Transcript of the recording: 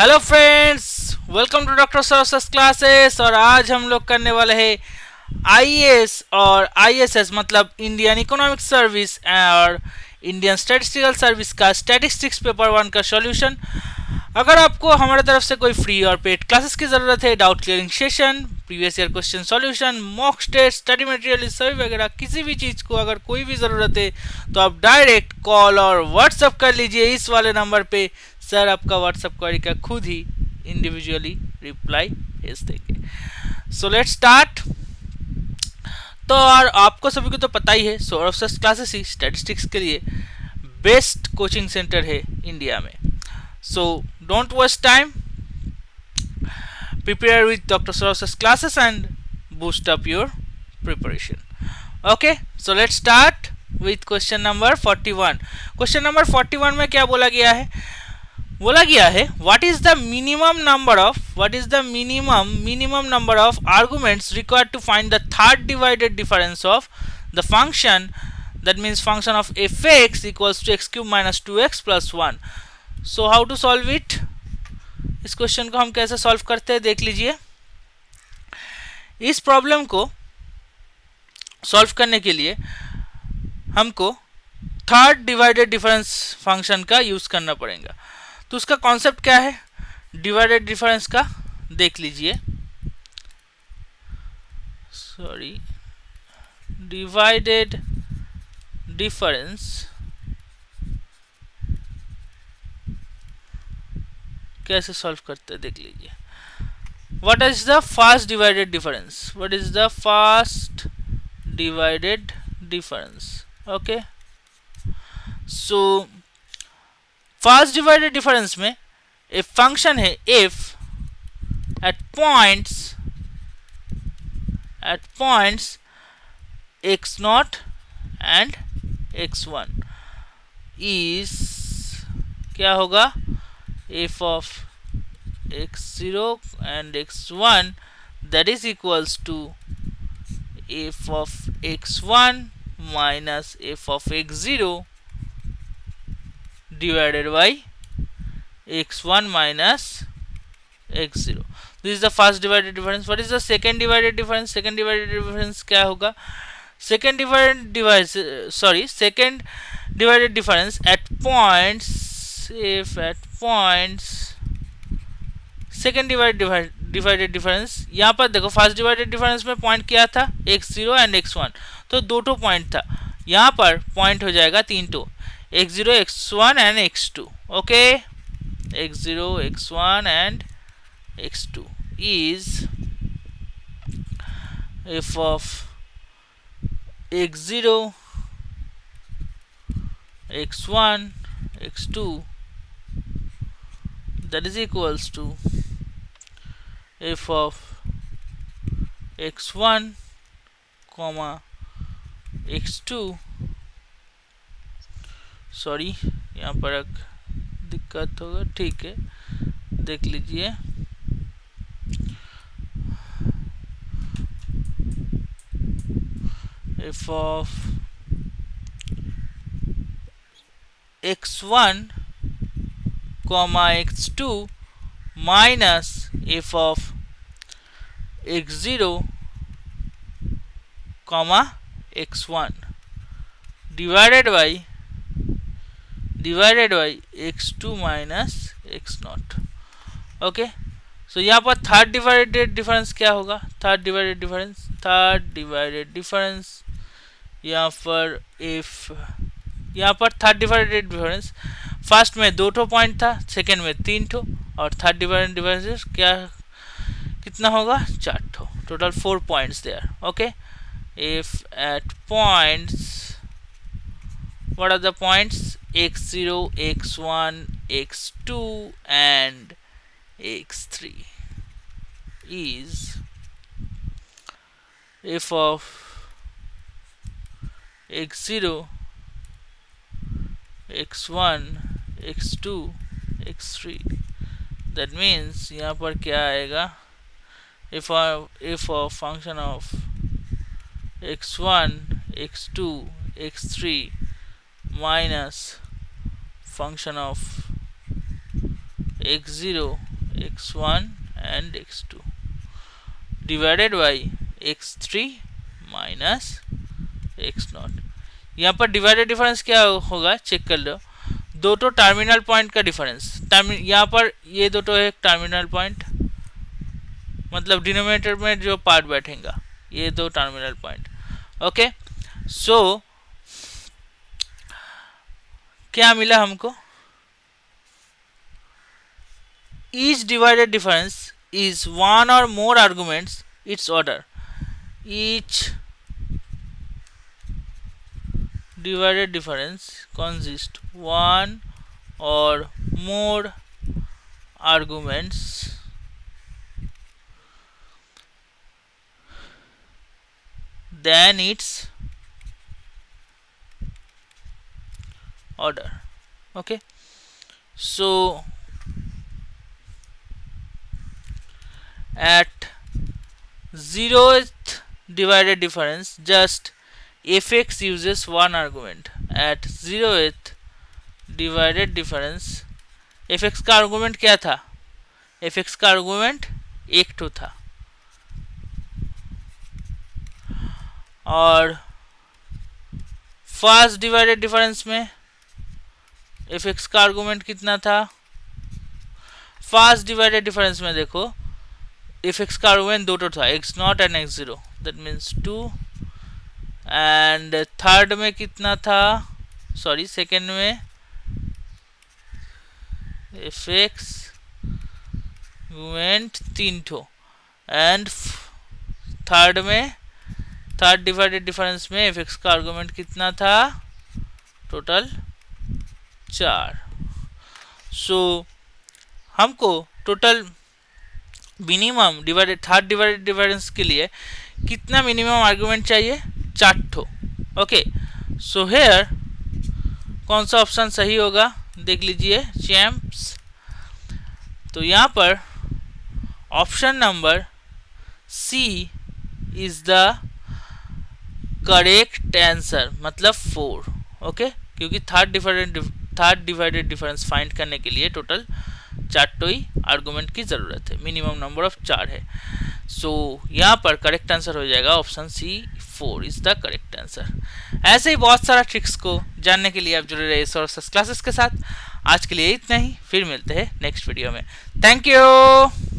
Hello friends, welcome to doctor Saras classes. और आज हम लोग करने वाले हैं आईएएस और आईएसएस मतलब इंडियन इकोनॉमिक सर्विस और इंडियन स्टैटिस्टिकल सर्विस का स्टैटिस्टिक्स पेपर 1 का सॉल्यूशन। अगर आपको हमारे तरफ से कोई फ्री और पेड क्लासेस की ज़रूरत है, doubt clearing session, previous year question solution, mock test, study material, सभी वगैरह किसी भी चीज़ को अगर कोई भी ज़रूरत है तो आप डायरेक्ट कॉल और व्हाट्सअप कर लीजिए इस वाले नंबर पे। सर आपका व्हाट्सअप क्वेरी का खुद ही इंडिविजुअली रिप्लाई भेज देंगे। So let's start. तो और आपको सभी को तो पता ही है, सौरभ क्लासेस ही स्टैटिस्टिक्स के लिए बेस्ट कोचिंग सेंटर है इंडिया में। So don't waste time. Prepare with Dr. Soros's classes and boost up your preparation. Okay, so let's start with question number 41. Question number 41 में क्या बोला गया है? बोला गया है what is the minimum number of arguments required to find the third divided difference of the function, that means function of fx equals to x cube minus 2x plus 1. So how to solve it. इस question को हम कैसे solve करते हैं देख लीजिए। इस problem को सॉल्व करने के लिए हमको थर्ड डिवाइडेड डिफरेंस फंक्शन का यूज करना पड़ेगा। तो उसका कॉन्सेप्ट क्या है डिवाइडेड डिफरेंस का, देख लीजिए। सॉरी, डिवाइडेड डिफरेंस कैसे सॉल्व करते हैं देख लीजिए। What is the first divided difference? What is the first divided difference? Okay, so first divided difference में एक फंक्शन है if at points x0 and x1 is क्या होगा, f of x0 and x1 that is equals to f of x1 minus f of x0 divided by x1 minus x0. This is the first divided difference. What is the second divided difference? Second divided difference क्या होगा? Second divided difference at points, if at points second divided difference, यहाँ पर देखो first divided difference में point क्या था x0 and x1, तो दो टो पॉइंट था। यहाँ पर पॉइंट हो जाएगा तीन टो, x0 x1 and x2। Okay, x0 x1 and x2 is f of x0 x1 x2 that is equals to f of x1 comma x2। Sorry, यहाँ पर एक दिक्कत होगा, ठीक है देख लीजिए। f of x1 comma x2 minus f of x0 comma x1 divided by x2 minus x0। Okay, so यहाँ पर थर्ड डिवाइडेड डिफरेंस क्या होगा? थर्ड डिवाइडेड डिफरेंस यहाँ पर थर्ड डिवाइडेड डिफरेंस, फर्स्ट में दो ठो पॉइंट था, सेकेंड में तीन ठो, और थर्ड डिवाइडेड डिफरेंस क्या कितना होगा? चार ठो, total 4 points there. Okay, if at points, what are the points? x0 x1 x2 and x3 is f of x0 x1 x2 x3, that means यहाँ पर क्या आएगा? if of function of x1 x2 x3 minus function of x0 x1 and x2 divided by x3 minus x0। यहाँ पर divided difference क्या होगा check कर लो, दो तो टर्मिनल पॉइंट का डिफरेंस। यहाँ पर ये दो तो एक टर्मिनल पॉइंट, मतलब डिनोमिनेटर में जो पार्ट बैठेगा ये दो टर्मिनल पॉइंट। ओके, सो क्या मिला हमको, each divided difference is one और more arguments its order. Each divided difference consists one or more arguments than its order। okay, so at zeroth divided difference just fx uses one argument। at zeroth divided difference fx का argument क्या था, fx का argument एक तो था, और first divided difference में fx का आर्गुमेंट कितना था, फर्स्ट डिवाइडेड डिफरेंस में देखो fx का आर्गुमेंट दो तो था, x0 and x0, that means 2, and third में कितना था, सॉरी सेकेंड में fx आर्गुमेंट 3 ठो, एंड थर्ड में थर्ड डिवाइडेड डिफरेंस में fx का आर्गुमेंट कितना था, टोटल 4। सो हमको total minimum divided third divided difference के लिए कितना मिनिमम आर्गुमेंट चाहिए, 4 ठो। ओके, सो हेयर कौन सा ऑप्शन सही होगा देख लीजिए चैम्प्स। तो यहाँ पर option number C is the correct answer, मतलब 4। ओके, क्योंकि थर्ड डिवाइडेड डिफरेंस फाइंड करने के लिए टोटल 4 तो ही आर्गुमेंट की ज़रूरत है, मिनिमम नंबर ऑफ 4 है। सो यहाँ पर करेक्ट आंसर हो जाएगा option C, 4 is the correct answer. ऐसे ही बहुत सारा ट्रिक्स को जानने के लिए आप जुड़े रहिए सोर्सेस क्लासेस के साथ। आज के लिए इतना ही, फिर मिलते हैं नेक्स्ट वीडियो में। Thank you.